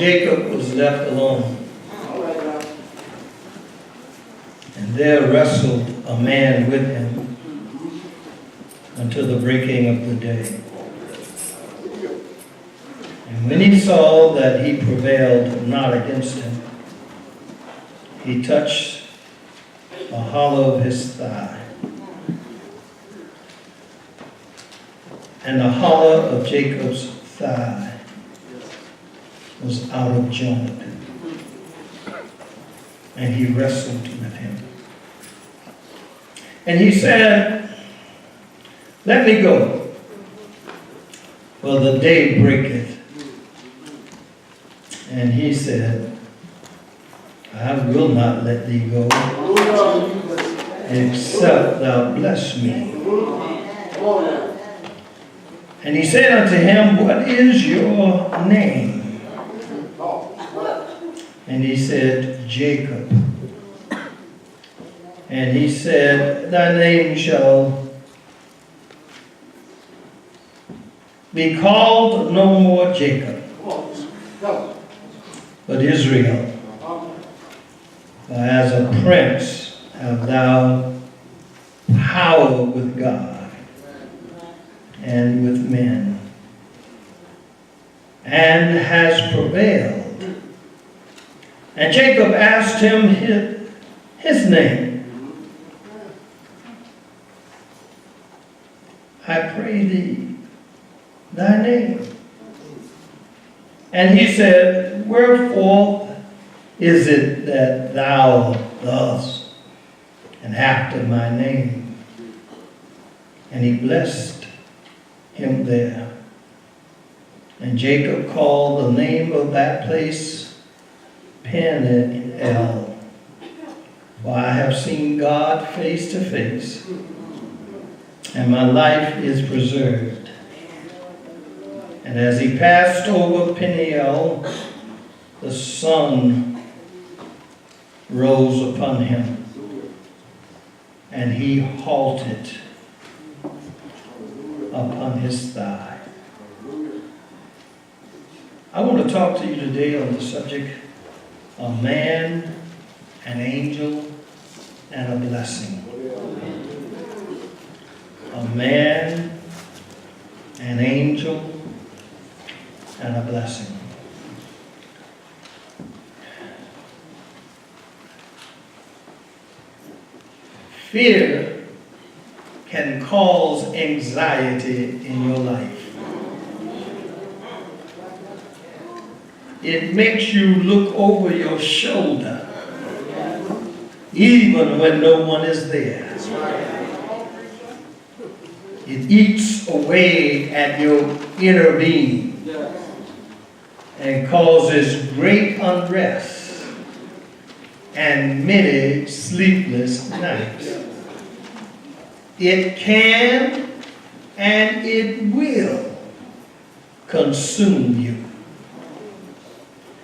Jacob was left alone. And there wrestled a man with him until the breaking of the day. And when he saw that he prevailed not against him, he touched the hollow of his thigh. And the hollow of Jacob's thigh was out of joint. And he wrestled with him. And he said, "Let me go, for the day breaketh." And he said, "I will not let thee go, except thou bless me." And he said unto him, "What is your name?" And he said, "Jacob." And he said, "Thy name shall be called no more Jacob, but Israel. For as a prince have thou power with God and with men, and has prevailed." And Jacob asked him his name. "I pray thee, thy name." And he said, "Wherefore is it that thou thus, and after my name?" And he blessed him there. And Jacob called the name of that place Peniel, for I have seen God face to face, and my life is preserved. And as he passed over Peniel, the sun rose upon him, and he halted upon his thigh. I want to talk to you today on the subject of man, an angel, and a blessing. A man, an angel, and a blessing. Fear can cause anxiety in your life. It makes you look over your shoulder, even when no one is there. It eats away at your inner being and causes great unrest and many sleepless nights. It can and it will consume you.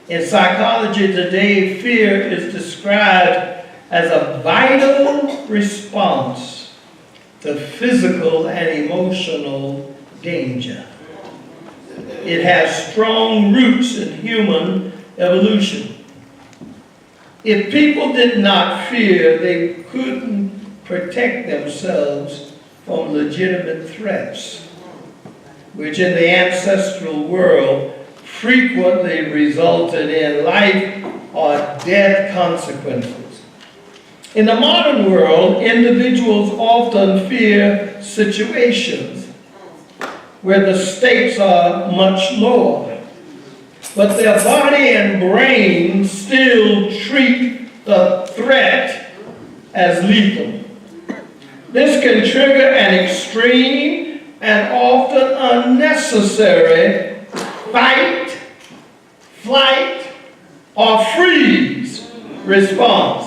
In psychology today, fear is described as a vital response to physical and emotional danger. It has strong roots in human evolution. If people did not fear, they couldn't protect themselves from legitimate threats, which in the ancestral world frequently resulted in life or death consequences. In the modern world, individuals often fear situations where the stakes are much lower, but their body and brain still treat the threat as lethal. This can trigger an extreme and often unnecessary fight, flight, or freeze response.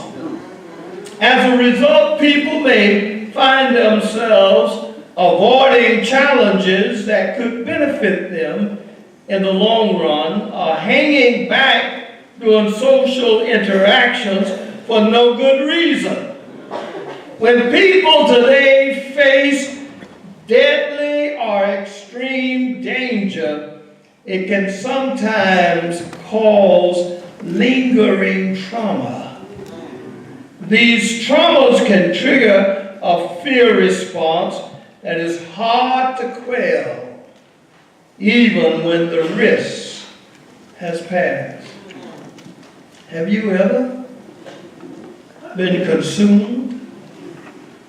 As a result, people may find themselves avoiding challenges that could benefit them in the long run, or hanging back during social interactions for no good reason. When people today face deadly or extreme danger, it can sometimes cause lingering trauma. These traumas can trigger a fear response that is hard to quell, even when the risk has passed. Have you ever been consumed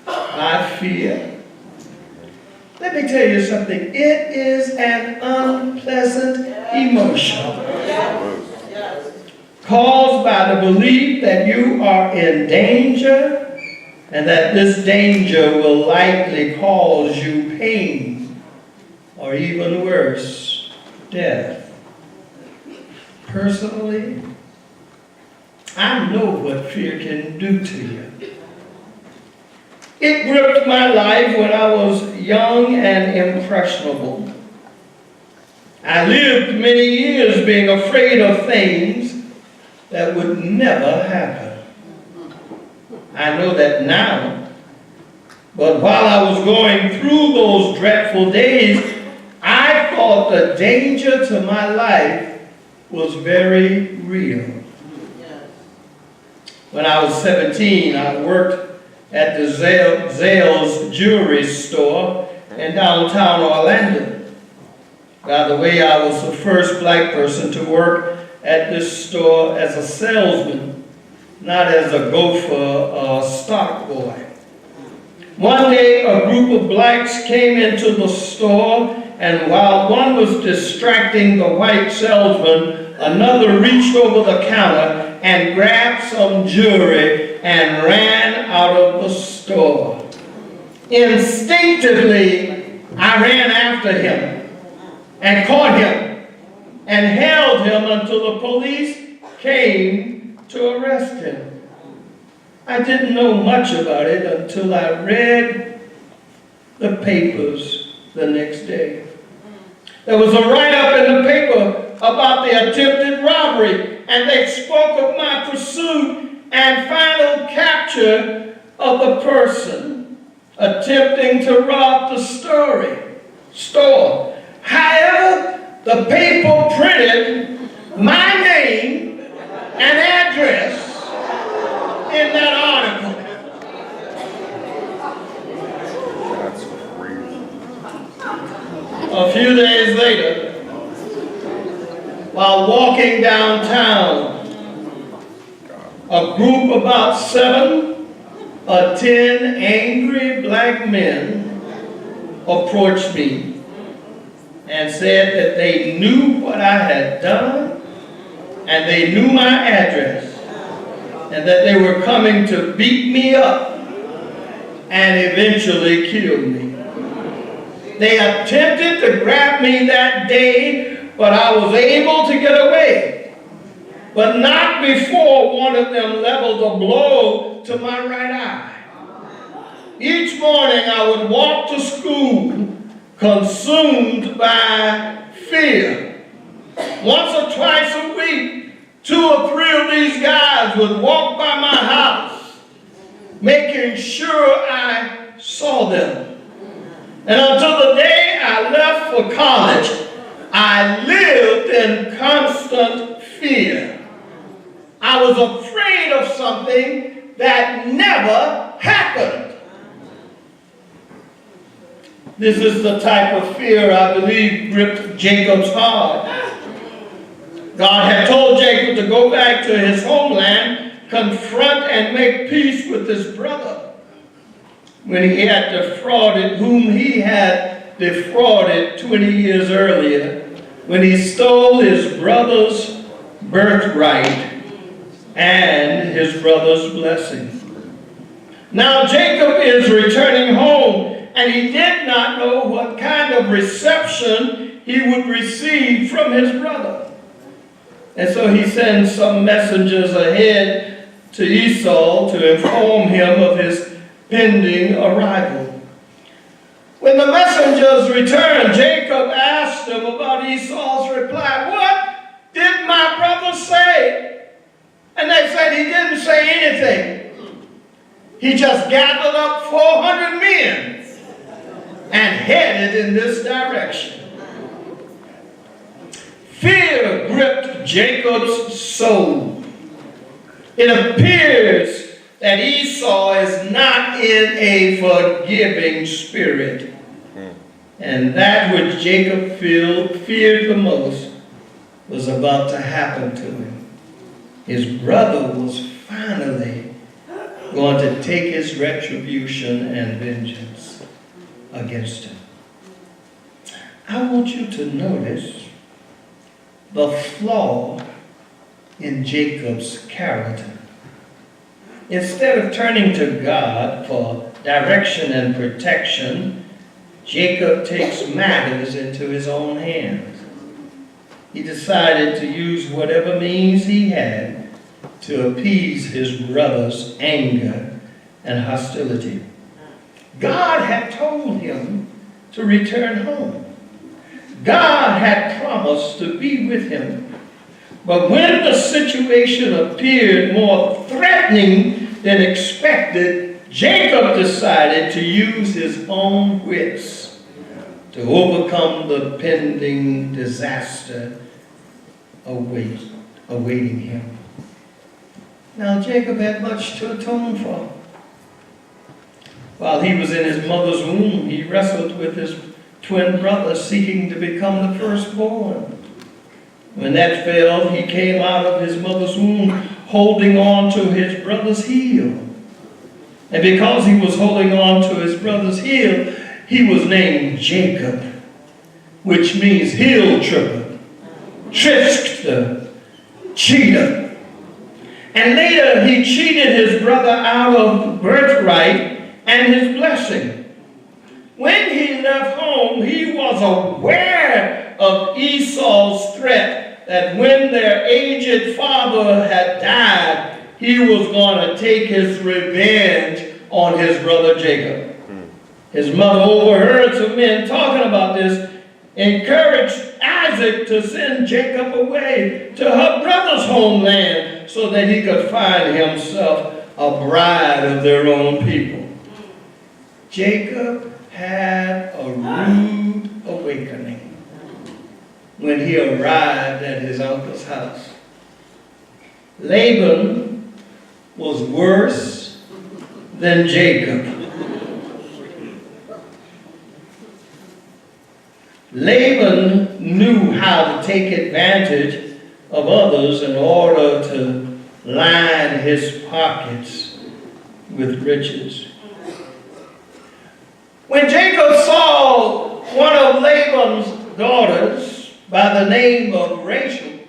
by fear? Let me tell you something. It is an unpleasant emotion caused by the belief that you are in danger and that this danger will likely cause you pain or even worse, death. Personally, I know what fear can do to you. It gripped my life when I was young and impressionable. I lived many years being afraid of things that would never happen. I know that now, but while I was going through those dreadful days, I thought the danger to my life was very real. When I was 17, I worked at the Zales jewelry store in downtown Orlando. By the way, I was the first black person to work at this store as a salesman, not as a gopher or stock boy. One day, a group of blacks came into the store, and while one was distracting the white salesman, another reached over the counter and grabbed some jewelry and ran out of the store. Instinctively, I ran after him and caught him and held him until the police came to arrest him. I didn't know much about it until I read the papers the next day. There was a write-up in the paper about the attempted robbery, and they spoke of my pursuit and final capture of the person attempting to rob the store. However, the paper printed my name and address in that article. That's crazy. A few days later, while walking downtown, a group of about 7 or 10 angry black men approached me and said that they knew what I had done and they knew my address and that they were coming to beat me up and eventually kill me. They attempted to grab me that day, but I was able to get away. But not before one of them leveled a blow to my right eye. Each morning I would walk to school consumed by fear. Once or twice a week, 2 or 3 of these guys would walk by my house, making sure I saw them. And until the day I left for college, I lived in constant fear. I was afraid of something that never happened. This is the type of fear I believe gripped Jacob's heart. God had told Jacob to go back to his homeland, confront and make peace with his brother, when he had defrauded, whom he had defrauded 20 years earlier, when he stole his brother's birthright and his brother's blessing. Now Jacob is returning home, and he did not know what kind of reception he would receive from his brother. And so he sends some messengers ahead to Esau to inform him of his pending arrival. When the messengers returned, Jacob asked them about Esau's reply. What did my brother say? And they said he didn't say anything. He just gathered up 400 men and headed in this direction. Fear gripped Jacob's soul. It appears that Esau is not in a forgiving spirit. And that which Jacob feared the most was about to happen to him. His brother was finally going to take his retribution and vengeance against him. I want you to notice the flaw in Jacob's character. Instead of turning to God for direction and protection, Jacob takes matters into his own hands. He decided to use whatever means he had to appease his brother's anger and hostility. God had told him to return home. God had promised to be with him. But when the situation appeared more threatening than expected, Jacob decided to use his own wits to overcome the pending disaster awaiting him. Now, Jacob had much to atone for. While he was in his mother's womb, he wrestled with his twin brother, seeking to become the firstborn. When that failed, he came out of his mother's womb holding on to his brother's heel. And because he was holding on to his brother's heel, he was named Jacob, which means heel tripper, trickster, cheater. And later he cheated his brother out of birthright and his blessing. When he left home, he was aware of Esau's threat that when their aged father had died, he was going to take his revenge on his brother Jacob. His mother overheard some men talking about this, encouraged Isaac to send Jacob away to her brother's homeland so that he could find himself a bride of their own people. Jacob had a rude awakening when he arrived at his uncle's house. Laban was worse than Jacob. Laban knew how to take advantage of others in order to line his pockets with riches. When Jacob saw one of Laban's daughters by the name of Rachel,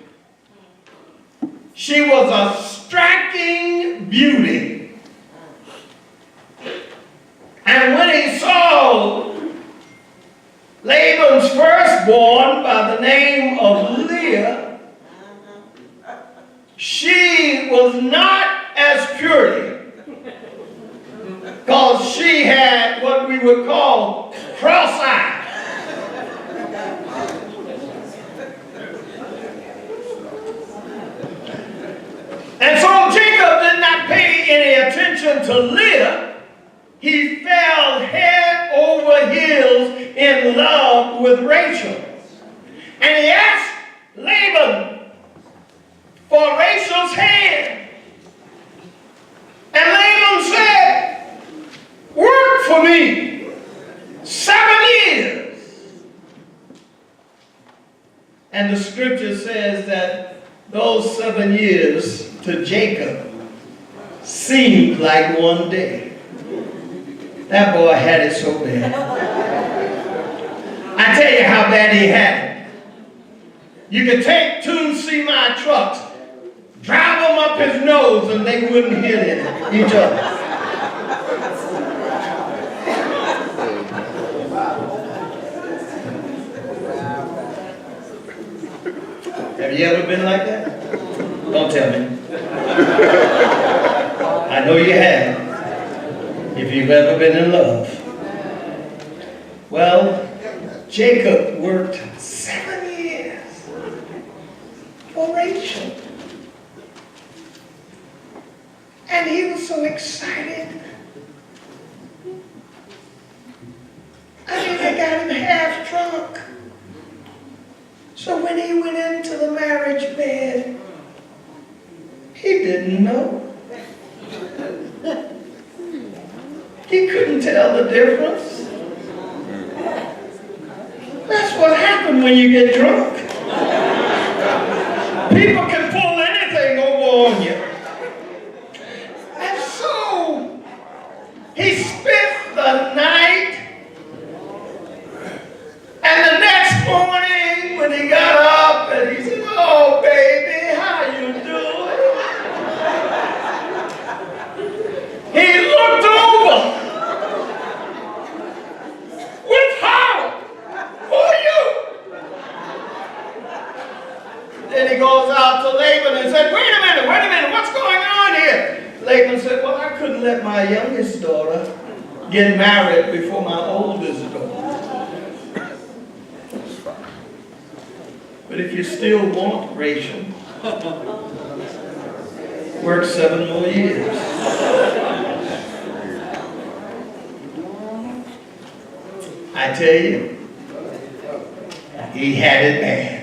she was a striking beauty. And when he saw Laban's firstborn by the name of Leah, she was not as pure, because she had what we would call cross-eyed. And so Jacob did not pay any attention to Leah. He fell head over heels in love with Rachel. And he asked Laban for Rachel's hand. And Laban said, "Work for me 7 years." And the scripture says that those 7 years to Jacob seemed like one day. That boy had it so bad. I tell you how bad he had it. You could take 2 semi-trucks, drive them up his nose, and they wouldn't hit each other. Have you ever been like that? Don't tell me. I know you have, if you've ever been in love. Well, Jacob worked 7 years for Rachel. And he was so excited. I mean, they got him half drunk. So when he went into the marriage bed, he didn't know. He couldn't tell the difference. That's what happened when you get drunk. People can pull anything over on you. And so, he spent the night, and the next morning when he got up and he said, "Oh baby, how you doing?" He looked over with horror. "Who are you?" Then he goes out to Laban and said, wait a minute, what's going on here?" Laban said, "Well, I couldn't let my youngest daughter get married before my oldest daughter. But if you still want Rachel, work 7 more years." I tell you, he had it bad.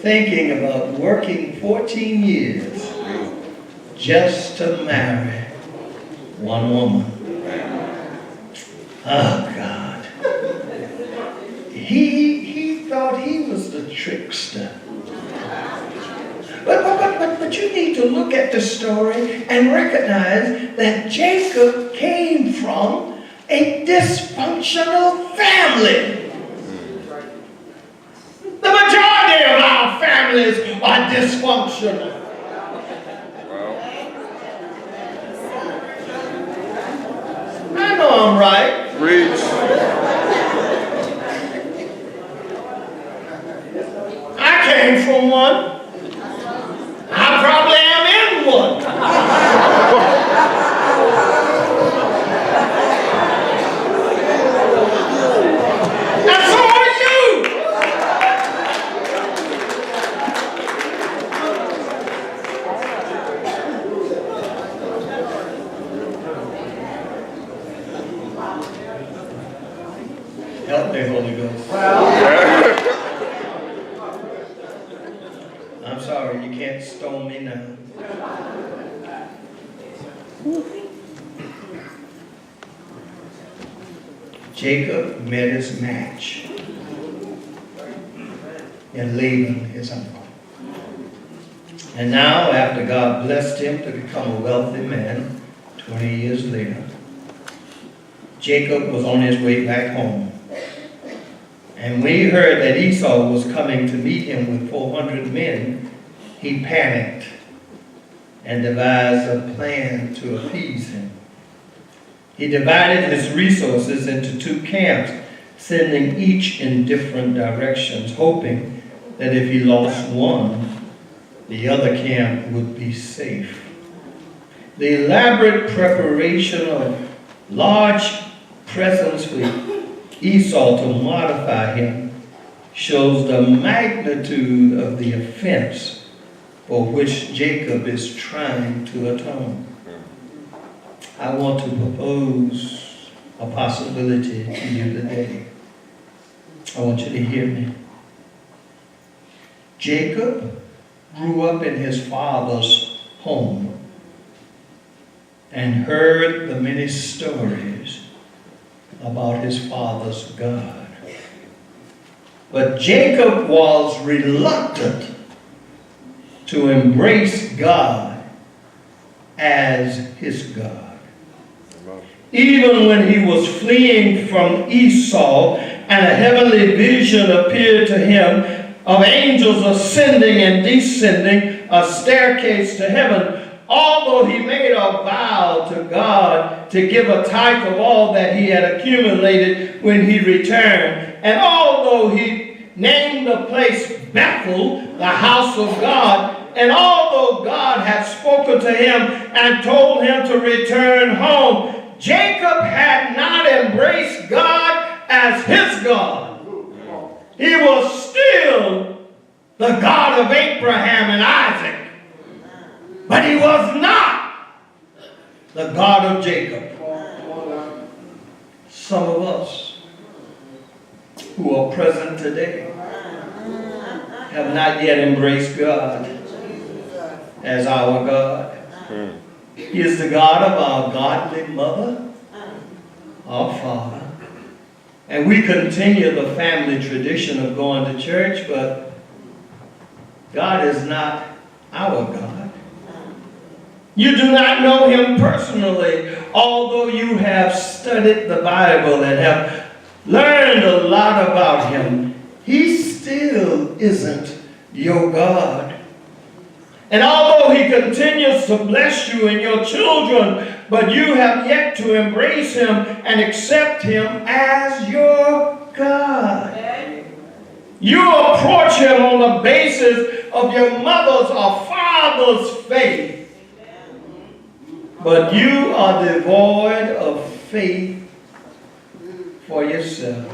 Thinking about working 14 years just to marry one woman. Oh God. He thought he was the trickster. But you need to look at the story and recognize that Jacob came from a dysfunctional family. The majority of our families are dysfunctional. I know I'm right. Preach. I came from one. I probably am in one. And so are you. Help me, Holy Ghost. I'm sorry, you can't stone me now. Jacob met his match in Laban, his uncle. And now, after God blessed him to become a wealthy man, 20 years later, Jacob was on his way back home. And when he heard that Esau was coming to meet him with 400 men, he panicked and devised a plan to appease him. He divided his resources into 2 camps, sending each in different directions, hoping that if he lost one, the other camp would be safe. The elaborate preparation of large presents for Esau to mortify him shows the magnitude of the offense for which Jacob is trying to atone. I want to propose a possibility to you today. I want you to hear me. Jacob grew up in his father's home and heard the many stories about his father's God. But Jacob was reluctant to embrace God as his God. Even when he was fleeing from Esau and a heavenly vision appeared to him of angels ascending and descending a staircase to heaven, although he made a vow to God to give a tithe of all that he had accumulated when he returned, and although he named the place Bethel, the house of God, and although God had spoken to him and told him to return home, Jacob had not embraced God as his God. He was still the God of Abraham and Isaac, but he was not the God of Jacob. Some of us who are present today have not yet embraced God as our God. He is the God of our godly mother, our Father. And we continue the family tradition of going to church, but God is not our God. You do not know him personally, although you have studied the Bible and have learned a lot about him. He still isn't your God. And although he continues to bless you and your children, but you have yet to embrace him and accept him as your God. You approach him on the basis of your mother's or father's faith, but you are devoid of faith for yourself.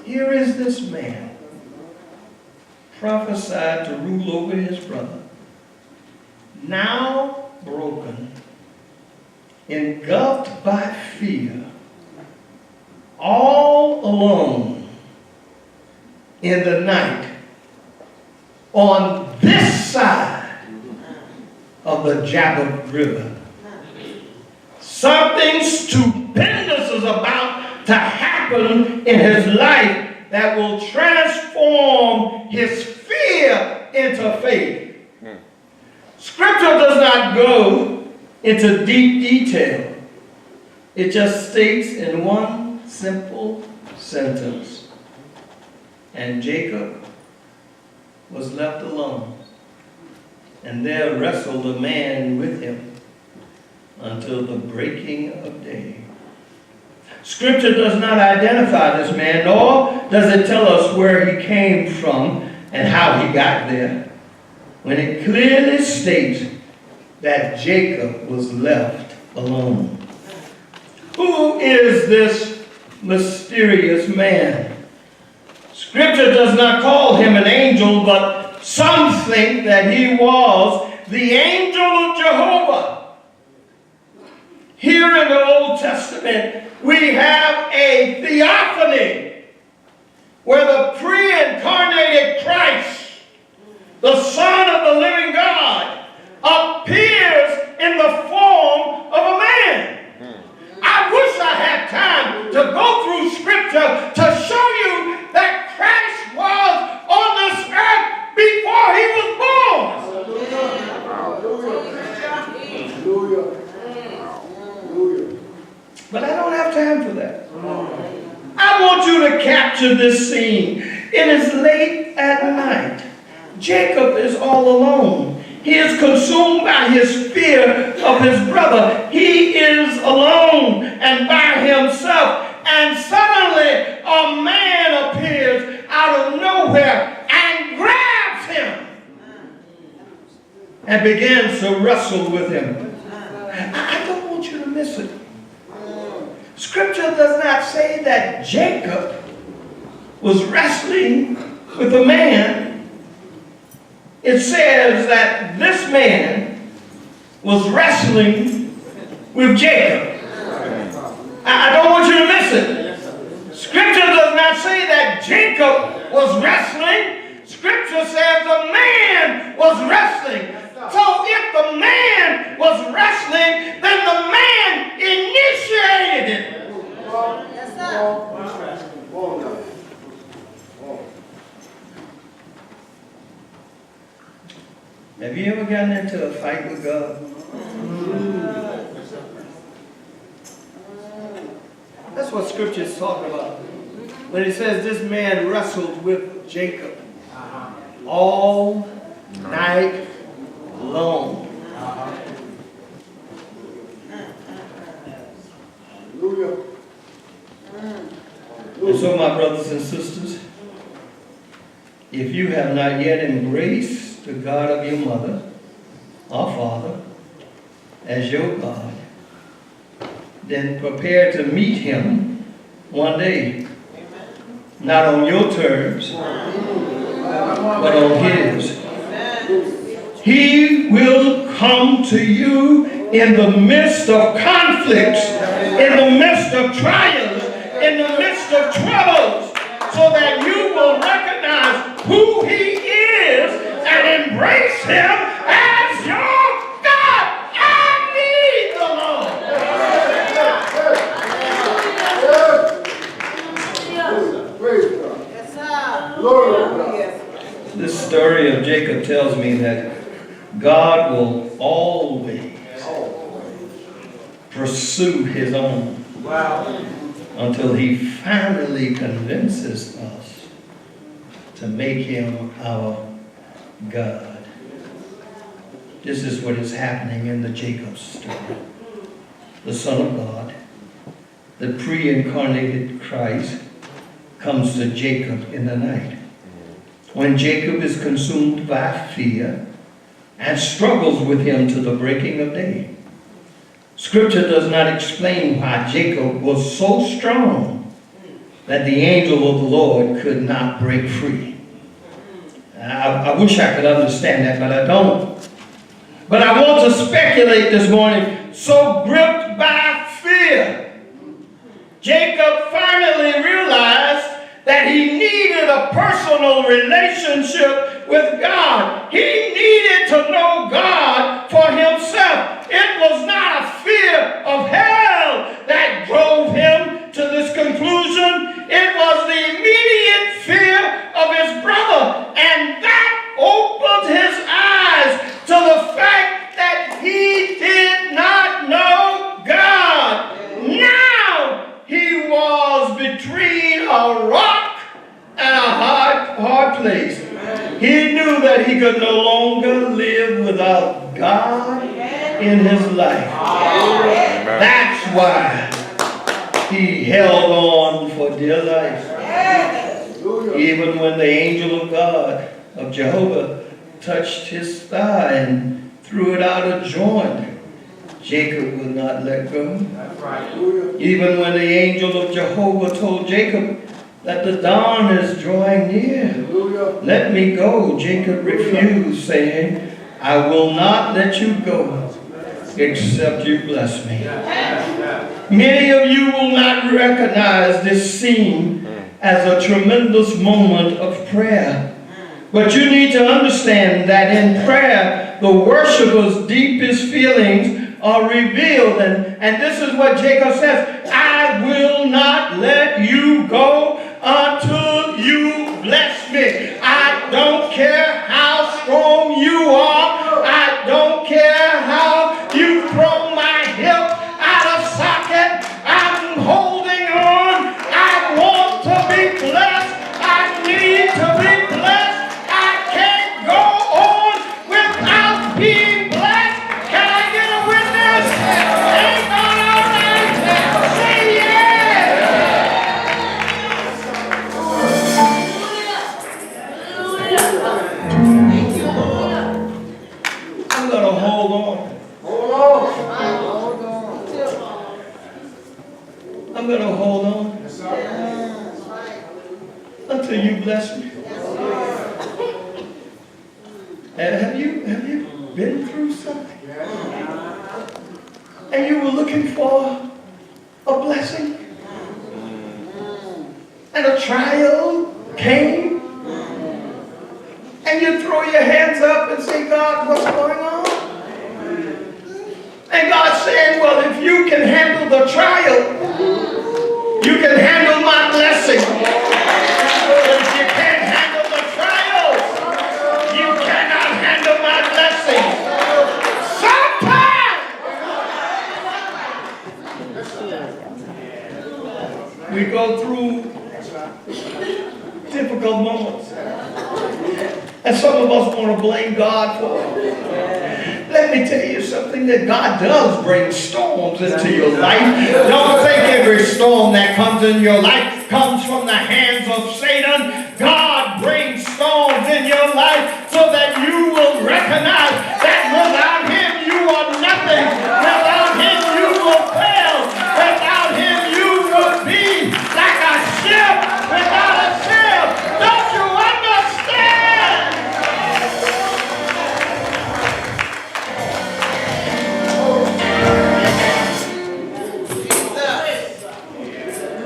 Here is this man, prophesied to rule over his brother, now broken, engulfed by fear, all alone in the night on this side of the Jabbok River. Something stupendous is about to happen in his life that will transform his fear into faith. Scripture does not go into deep detail. It just states in one simple sentence, and Jacob was left alone, and there wrestled a man with him until the breaking of day. Scripture does not identify this man, nor does it tell us where he came from and how he got there, when it clearly states that Jacob was left alone. Who is this mysterious man? Scripture does not call him an angel, but some think that he was the angel of Jehovah. Here in the Old Testament, we have a theophany where the pre-incarnated Christ, the Son of the living God, appears in the form of a man. I wish I had time to go through Scripture to show you that Christ was on this earth before he was born. Hallelujah. But I don't have time for that. I want you to capture this scene. It is late at night. Jacob is all alone. He is consumed by his fear of his brother. He is alone and by himself. And suddenly a man appears out of nowhere and grabs him and begins to wrestle with him. I don't want you to miss it. Scripture does not say that Jacob was wrestling with a man. It says that this man was wrestling with Jacob. I don't want you to miss it. Scripture does not say that Jacob was wrestling. Scripture says the man was wrestling. So if the man was wrestling, then the man initiated it. Yes, sir. Have you ever gotten into a fight with God? That's what Scripture is talking about. When it says this man wrestled with Jacob all night long. And so, my brothers and sisters, if you have not yet embraced the God of your mother, our Father, as your God, then prepare to meet him one day. Not on your terms, but on his. He will come to you in the midst of conflicts, in the midst of trials, in the midst of troubles, so that you will him as your God. I need the Lord. This story of Jacob tells me that God will always pursue his own until he finally convinces us to make him our God. This is what is happening in the Jacob story. The Son of God, the pre-incarnated Christ, comes to Jacob in the night. When Jacob is consumed by fear and struggles with him to the breaking of day. Scripture does not explain why Jacob was so strong that the angel of the Lord could not break free. I wish I could understand that, but I don't. But I want to speculate this morning. So gripped by fear, Jacob finally realized that he needed a personal relationship with God. He needed to know God for himself. It was not a fear of hell that drove him to this conclusion. It was the immediate fear of his brother. And that opened his eyes to the fact that he did not know God. Now he was between a rock and a hard place. He knew that he could no longer live without God in his life. That's why he held on for dear life. Even when the angel of God, of Jehovah, touched his thigh and threw it out of joint, Jacob would not let go. Even when the angel of Jehovah told Jacob that the dawn is drawing near, let me go, Jacob refused, saying, I will not let you go except you bless me. Many of you will not recognize this scene as a tremendous moment of prayer. But you need to understand that in prayer, the worshiper's deepest feelings are revealed. And this is what Jacob says, I will not let you go until you bless me. I don't care how strong you are. I don't care how you throw my hip out of socket. I'm holding on. I want to be blessed. I need to be blessed. I can't go on without being blessed. Can I get a witness? Ain't God all right? Say yeah. I'm going to hold on. I'm going to hold on until you bless me. Have you been through something? And you were looking for a blessing? And a trial came? And you throw your hands up and say, God, what's going on? And God said, well, if you can handle the trial, you can handle my blessing. But if you can't handle the trial, you cannot handle my blessing. Sometimes we go through difficult moments. And some of us want to blame God for it. Let me tell you something, that God does bring storms into your life. Don't think every storm that comes in your life comes from the hands of Satan. God brings storms in your life so that you will recognize that without him you are nothing. Without him you will fail. Without him you will be like a ship without a sail. Don't you understand?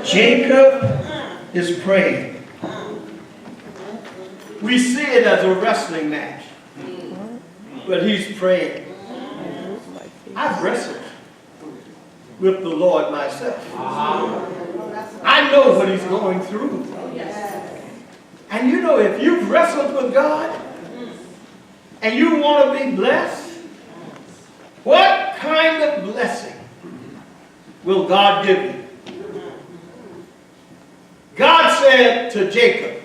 Jacob is praying. We see it as a wrestling match. But he's praying. I've wrestled with the Lord myself. I know what he's going through. And you know, if you've wrestled with God and you want to be blessed, what kind of blessing will God give you? God said to Jacob,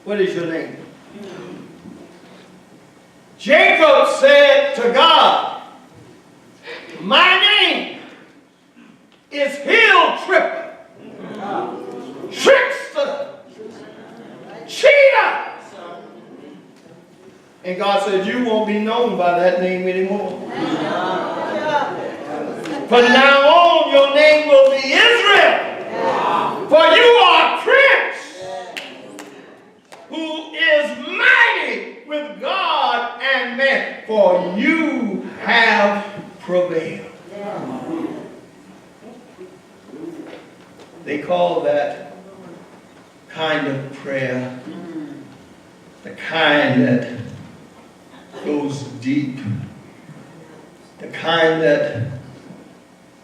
what is your name? Jacob said to God, my name is Heel Tripper, Trickster, Cheater. And God said, you won't be known by that name anymore. From now on, your name will be Israel. For you are Prince, who is mighty with God and man. For you have prevailed. They call that kind of prayer the kind that goes deep, the kind that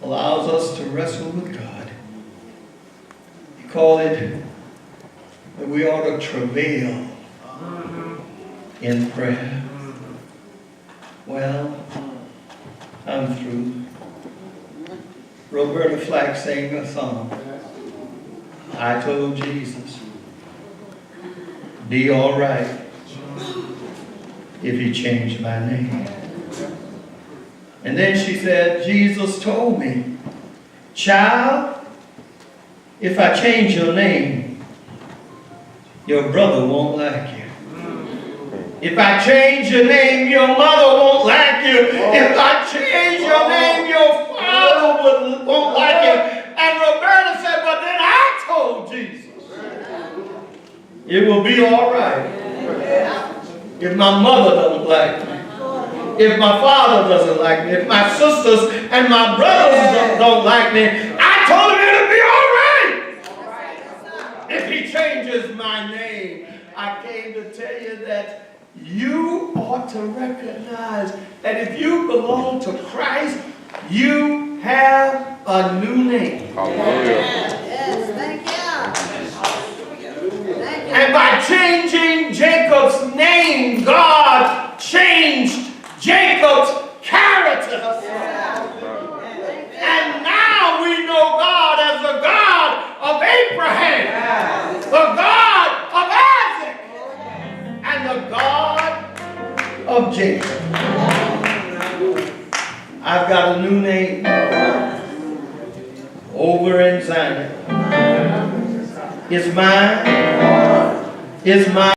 allows us to wrestle with God. He called it that we ought to travail in prayer. Well, I'm through. Roberta Flack sang a song. I told Jesus, be all right if he changed my name. And then she said, Jesus told me, child, if I change your name, your brother won't like you. If I change your name, your mother won't like you. If I change your name, your father won't like you. And Roberta said, but then I told Jesus, it will be all right if my mother doesn't like me. If my father doesn't like me, if my sisters and my brothers don't like me, I told him it'll be all right if he changes my name. I came to tell you that you ought to recognize that if you belong to Christ, you have a new name. Hallelujah. Yes, thank you. And by changing Jacob's name, God changed Jacob's character. And now we know God as the God of Abraham, the God of Isaac, and the God of Jacob. I've got a new name over in Zion. It's mine. It's mine.